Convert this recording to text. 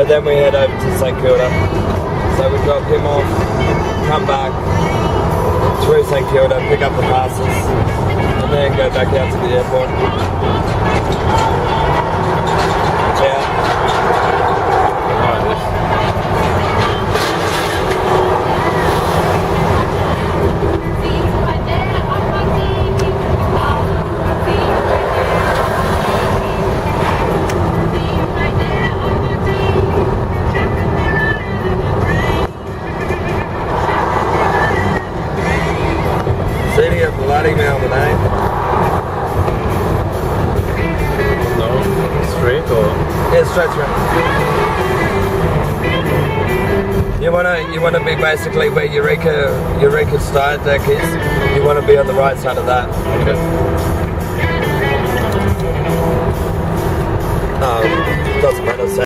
But then we head over to St Kilda. So we drop him off, come back through St Kilda, pick up the passes, and then go back out to the airport. Yeah. City of bloody Melbourne, eh? No, straight or? Yeah, straight through. You wanna be basically where Eureka Style deck is. You wanna be on the right side of that. Okay. Doesn't matter. So